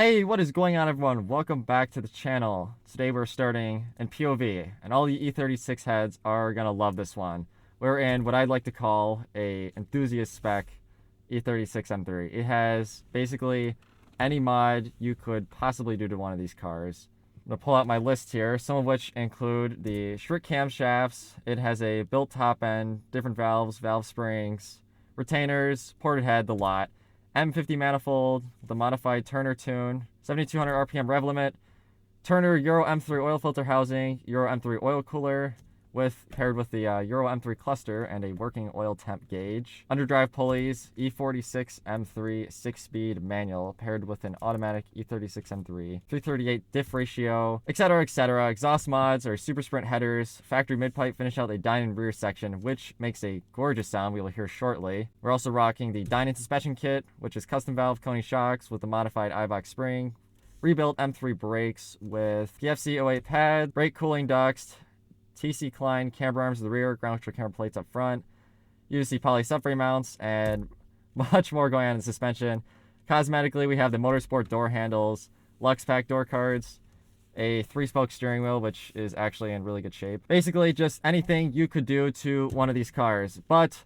Hey, what is going on, everyone? Welcome back to the channel. Today we're starting in POV, and all the E36 heads are gonna love this one. We're in what I'd like to call a Enthusiast Spec E36 M3. It has basically any mod you could possibly do to one of these cars. I'm gonna pull out my list here, some of which include the shrick camshafts. It has a built top end, different valves, valve springs, retainers, ported head, the lot. M50 manifold, the modified Turner tune, 7200 RPM rev limit, Turner Euro M3 oil filter housing, Euro M3 oil cooler, paired with the Euro M3 cluster and a working oil temp gauge. Underdrive pulleys, E46 M3 6-speed manual, paired with an automatic E36 M3, 338 diff ratio, etc., etc. Exhaust mods are Supersprint headers, factory mid-pipe finish out a Dinan rear section, which makes a gorgeous sound we will hear shortly. We're also rocking the Dinan suspension kit, which is custom valve Kline shocks with a modified I-box spring, rebuilt M3 brakes with PFC 08 pad, brake cooling ducts, TC Kline camber arms to the rear, ground control camber plates up front, UUC poly subframe mounts, and much more going on in the suspension. Cosmetically, we have the Motorsport door handles, Lux Pack door cards, a 3-spoke steering wheel, which is actually in really good shape. Basically, just anything you could do to one of these cars. But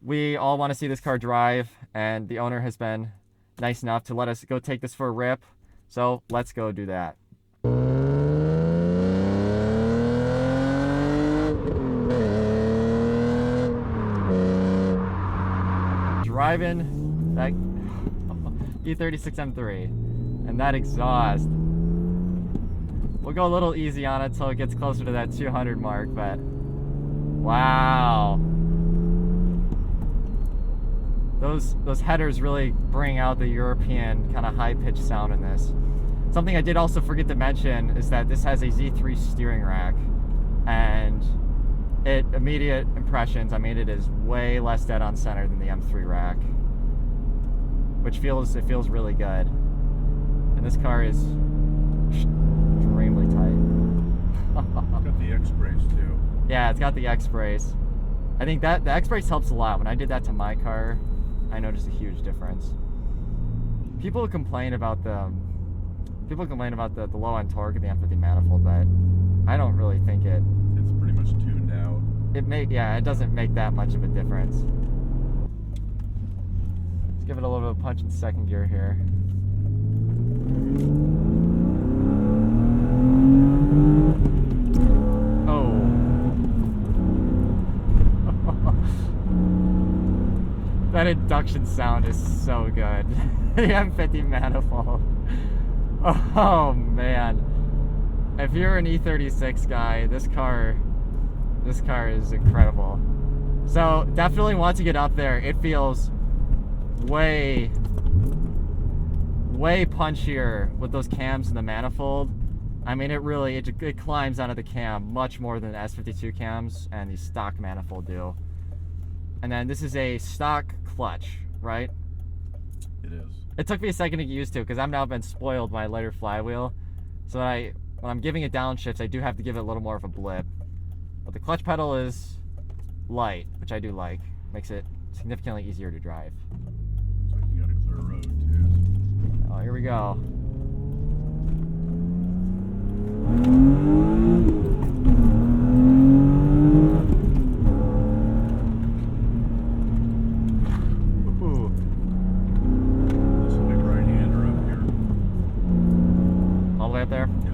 we all want to see this car drive, and the owner has been nice enough to let us go take this for a rip. So let's go do that. Driving that E36 M3 and that exhaust. We'll go a little easy on it till it gets closer to that 200 mark, but wow, those headers really bring out the European kind of high-pitched sound in this. Something I did also forget to mention is that this has a Z3 steering rack, and immediate impressions, I mean, it is way less dead on center than the M3 rack, which feels really good. And this car is extremely tight. Got the X brace too. Yeah, it's got the X brace. I think that the X brace helps a lot. When I did that to my car, I noticed a huge difference. People complain about the low end torque of the M50 manifold, but I don't really think it's pretty much tuned out. It doesn't make that much of a difference. Let's give it a little bit of a punch in second gear here. Oh. That induction sound is so good. The M50 manifold. Oh man. If you're an E36 guy, this car is incredible. So definitely want to get up there. It feels way punchier with those cams in the manifold. I mean, it climbs onto the cam much more than the S52 cams and the stock manifold do. And then this is a stock clutch, right? It is. It took me a second to get used to because I've now been spoiled by a lighter flywheel. So when I'm giving it downshifts, I do have to give it a little more of a blip. But the clutch pedal is light, which I do like. Makes it significantly easier to drive. Looks like you got a clear road too. Oh, here we go. Ooh. This will be right-hander up here. All the way up there? Yep.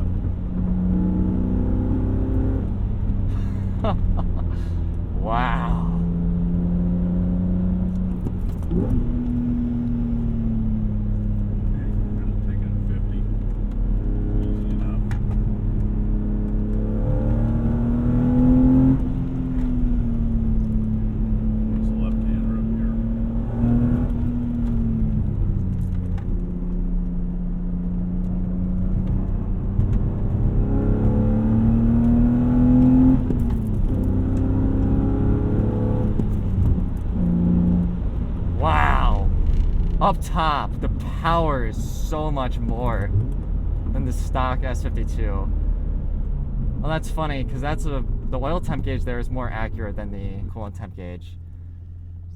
Wow. Take it at 50. Easy enough. It's the left-hander up here. Wow. Up top, the power is so much more than the stock S52. Well, that's funny because the oil temp gauge there is more accurate than the coolant temp gauge.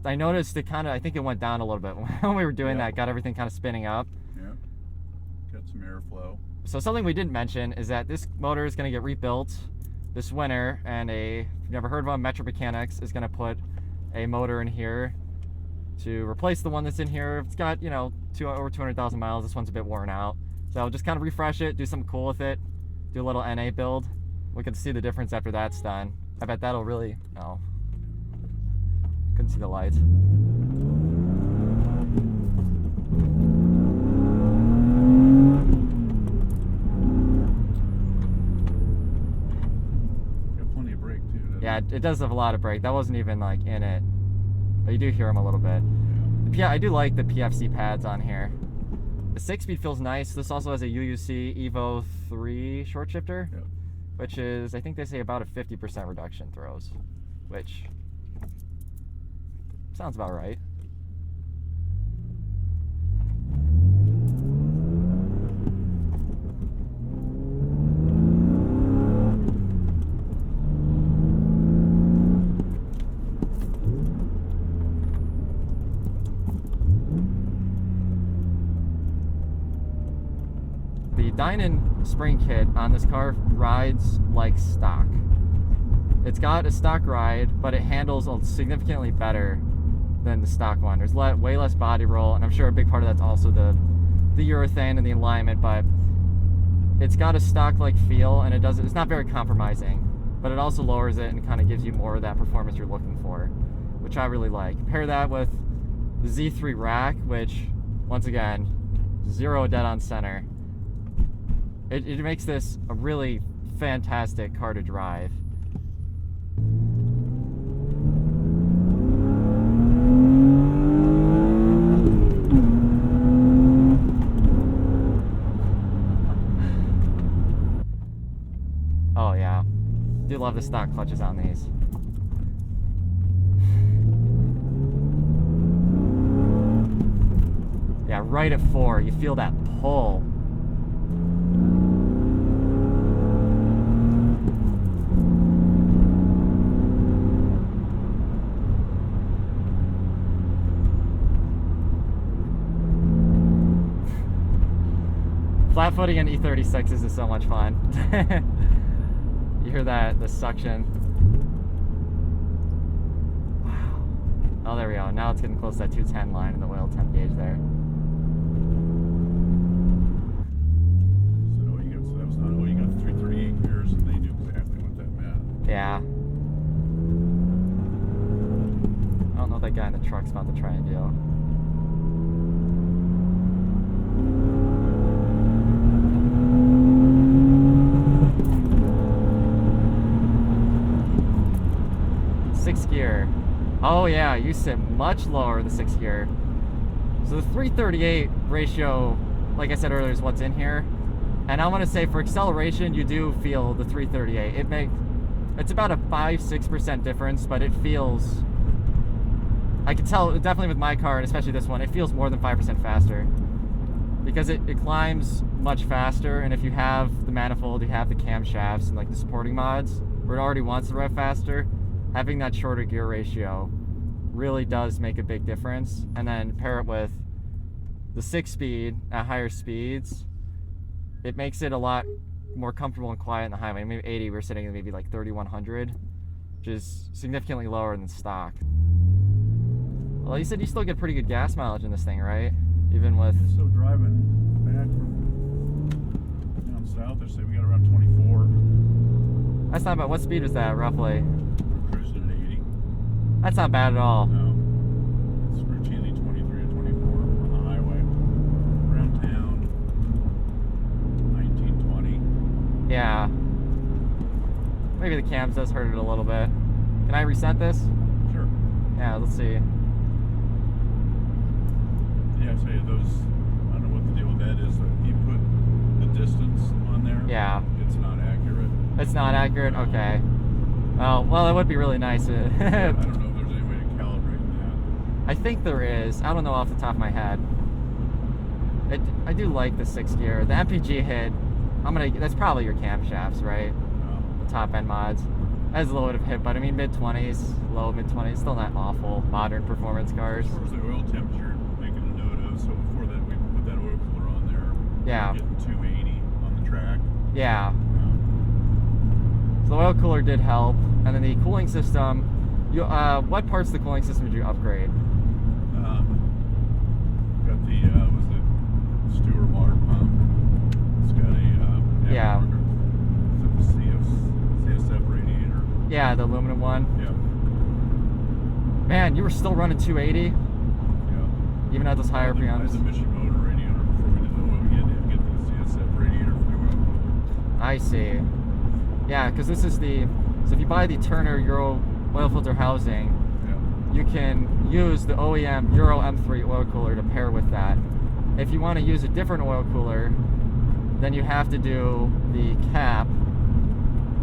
I noticed it I think it went down a little bit when we were doing that, got everything kind of spinning up. Yeah. got some airflow. So something we didn't mention is that this motor is going to get rebuilt this winter, and if you've never heard of them, Metro Mechanics is going to put a motor in here to replace the one that's in here. It's got, you know, over 200,000 miles. This one's a bit worn out. So just kind of refresh it, do something cool with it, do a little NA build. We can see the difference after that's done. I bet that'll really, no. Couldn't see the lights. Got plenty of brake too, doesn't it? Yeah, it does have a lot of brake. That wasn't even like in it, but you do hear them a little bit. Yeah, I do like the PFC pads on here. The 6-speed feels nice. This also has a UUC EVO 3 short shifter, Yep. which is, I think they say about a 50% reduction throws, which sounds about right. The Dinan spring kit on this car rides like stock. It's got a stock ride, but it handles significantly better than the stock one. There's way less body roll, and I'm sure a big part of that's also the urethane and the alignment, but it's got a stock-like feel, and it's not very compromising, but it also lowers it and kind of gives you more of that performance you're looking for, which I really like. Pair that with the Z3 rack, which, once again, 0 dead on center. It makes this a really fantastic car to drive. Oh yeah, do love the stock clutches on these. Yeah, right at 4, you feel that pull. Flat footing in E36s is so much fun. You hear that, the suction. Wow. Oh, there we go. Now it's getting close to that 210 line in the oil temp gauge there. So that was not, oh, you got 338 gears, and they knew exactly what that meant. Yeah. I don't know what that guy in the truck's about to try and do. Sixth gear. Oh yeah, you sit much lower in the 6th gear. So the 338 ratio, like I said earlier, is what's in here. And I want to say for acceleration, you do feel the 338. It's about a 5-6% difference, but it feels, I can tell definitely with my car, and especially this one, it feels more than 5% faster. Because it climbs much faster, and if you have the manifold, you have the camshafts and like the supporting mods, where it already wants to rev faster, having that shorter gear ratio really does make a big difference. And then pair it with the 6-speed at higher speeds, it makes it a lot more comfortable and quiet in the highway. Maybe 80, we're sitting at maybe like 3,100, which is significantly lower than stock. Well, you said you still get pretty good gas mileage in this thing, right? Even with... So driving back from down south, they say we got around 24. That's not bad. What speed was that, roughly? Cruising at 80. That's not bad at all. No. It's routinely 23 to 24 on the highway. Around town, 19, 20. Yeah. Maybe the cams does hurt it a little bit. Can I reset this? Sure. Yeah, let's see. Yeah, I say those, I don't know what the deal with that is. You put the distance on there. Yeah. It's not accurate. It's not accurate? Okay. Oh, well, it would be really nice. I don't know if there's any way to calibrate that. I think there is. I don't know off the top of my head. I do like the 6th gear. The MPG hit, that's probably your camshafts, right? No. The top end mods. That is a little bit of hit, but I mean mid-20s, low mid-20s, still not awful modern performance cars. As far as the oil temperature, making a note of, so before that we put that oil cooler on there. Yeah. Getting 280 on the track. Yeah. So the oil cooler did help, and then the cooling system. You what parts of the cooling system did you upgrade? Got the was it Stewart water pump. It's got a Yeah. Is it the CSF radiator? Yeah, the aluminum one. Yeah. Man, you were still running 280 Yeah. even at those higher I had RPMs. the Mission motor radiator before we did the oil. We had to get the CSF radiator for the oil. I see. Yeah, because this is the. So if you buy the Turner Euro oil filter housing, Yeah. you can use the OEM Euro M3 oil cooler to pair with that. If you want to use a different oil cooler, then you have to do the cap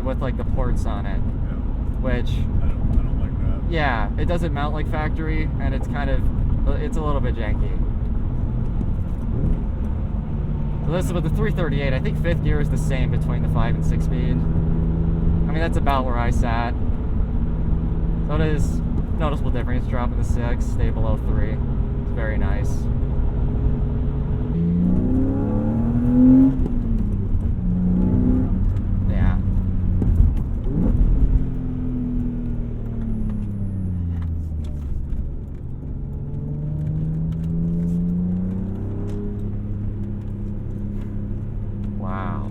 with like the ports on it, Yeah. which I don't like that. yeah, it doesn't mount like factory, and it's kind of it's a little bit janky. So this is with the 338. I think fifth gear is the same between the 5 and 6 speed. I mean, that's about where I sat. So it is noticeable difference dropping the 6, stay below 3. It's very nice. Yeah. Wow.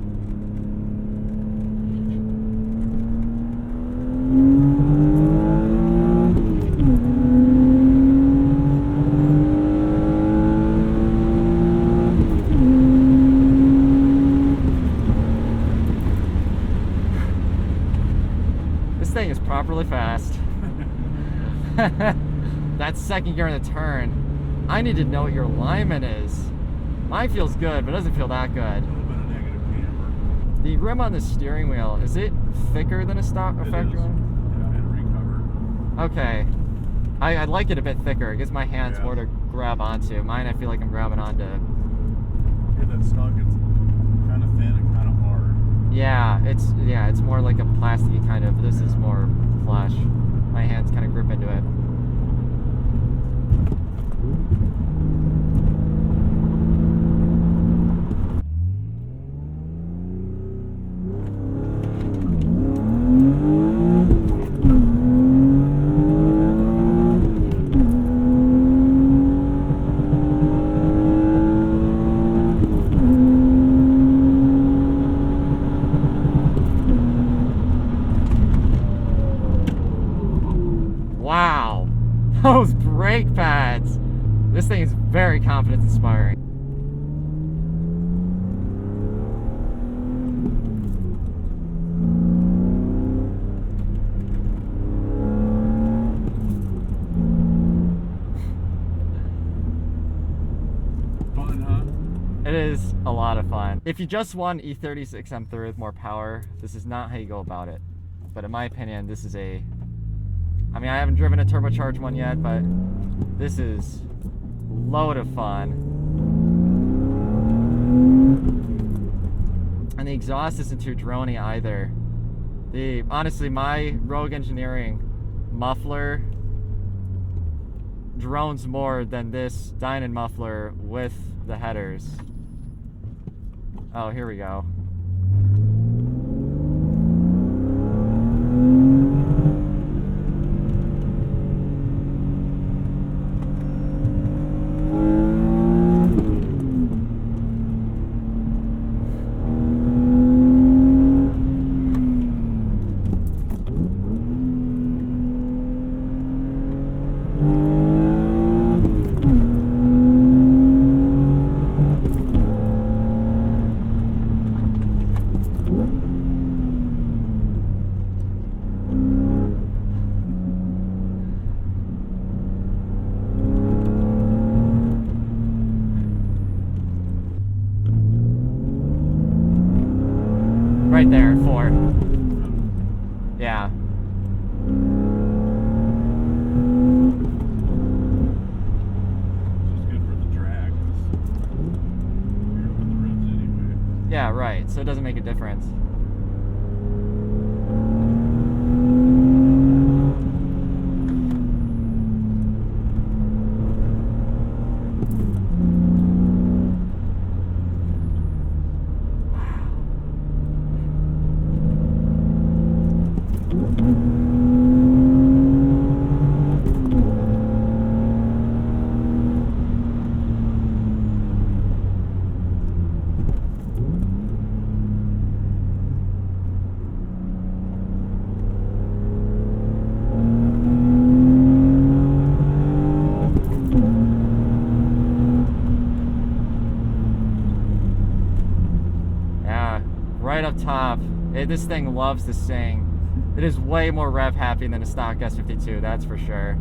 This thing is properly fast. That second gear in the turn, I need to know what your alignment is. Mine feels good, but it doesn't feel that good. A little bit of negative camber. The rim on the steering wheel, is it thicker than a stock or It factory is. one? Yeah, I had it recovered. Okay. I like it a bit thicker. It gives my hands Yeah. more to grab onto. Mine, I feel like I'm grabbing onto. Yeah, that stock it's kind of thin and kind of hard. Yeah, it's more like a plasticky kind of. This is more flush. My hands kind of grip into it. Wow, those brake pads. This thing is very confidence inspiring. Fun, huh? It is a lot of fun. If you just want E36 M3 with more power, this is not how you go about it. But in my opinion, this is a... I mean, I haven't driven a turbocharged one yet, but this is a load of fun. And the exhaust isn't too droney either. Honestly, my Rogue Engineering muffler drones more than this Dinan muffler with the headers. Oh, here we go. Right there, 4. Yeah. Which is good for the drag. 'Cause you're up in the rims anyway. Yeah, right. So it doesn't make a difference. top, this thing loves to sing. It is way more rev happy than a stock S52, that's for sure.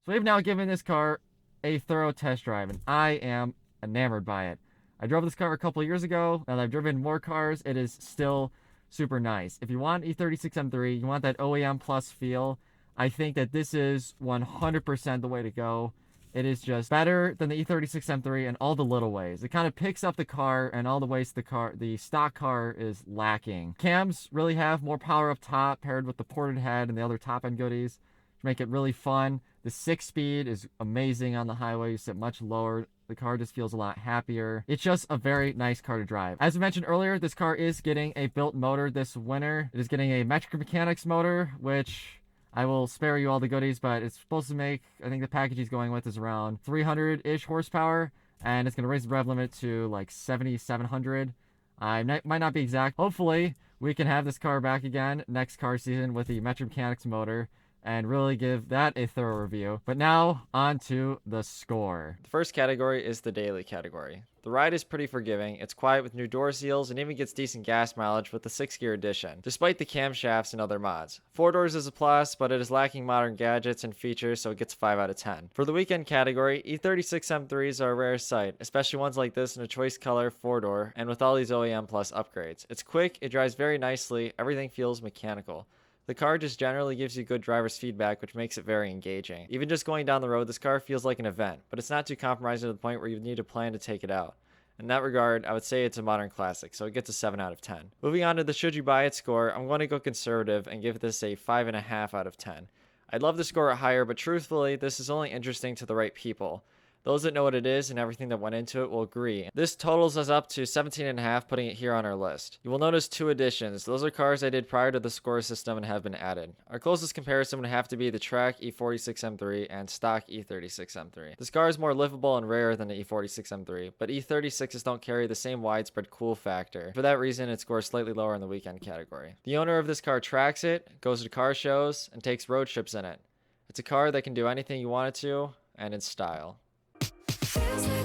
So we've now given this car a thorough test drive, and I am enamored by it. I drove this car a couple of years ago, and I've driven more cars. It is still super nice. If you want E36 M3, you want that OEM plus feel, I think that this is 100% the way to go. It is just better than the E36 M3 in all the little ways. It kind of picks up the car, and all the ways the stock car is lacking. Cams really have more power up top paired with the ported head and the other top end goodies to make it really fun. The 6-speed is amazing on the highway. You sit much lower. The car just feels a lot happier. It's just a very nice car to drive. As I mentioned earlier, this car is getting a built motor this winter. It is getting a metric mechanics motor, which I will spare you all the goodies, but it's supposed to make, I think the package he's going with is around 300-ish horsepower, and it's going to raise the rev limit to like 7,700. I might not be exact. Hopefully, we can have this car back again next car season with the metric mechanics motor and really give that a thorough review. But now, on to the score. The first category is the daily category. The ride is pretty forgiving. It's quiet with new door seals and even gets decent gas mileage with the 6-gear addition, despite the camshafts and other mods. 4 doors is a plus, but it is lacking modern gadgets and features, so it gets 5 out of 10. For the weekend category, E36 M3s are a rare sight, especially ones like this in a choice color 4-door and with all these OEM plus upgrades. It's quick, it drives very nicely, everything feels mechanical. The car just generally gives you good driver's feedback, which makes it very engaging. Even just going down the road, this car feels like an event, but it's not too compromising to the point where you need to plan to take it out. In that regard, I would say it's a modern classic, so it gets a 7 out of 10. Moving on to the should you buy it score, I'm going to go conservative and give this a 5.5 out of 10. I'd love to score it higher, but truthfully, this is only interesting to the right people. Those that know what it is and everything that went into it will agree. This totals us up to 17.5, putting it here on our list. You will notice 2 additions. Those are cars I did prior to the score system and have been added. Our closest comparison would have to be the track E46 M3 and stock E36 M3. This car is more livable and rare than the E46 M3, but E36s don't carry the same widespread cool factor. For that reason, it scores slightly lower in the weekend category. The owner of this car tracks it, goes to car shows, and takes road trips in it. It's a car that can do anything you want it to, and in style. Feels like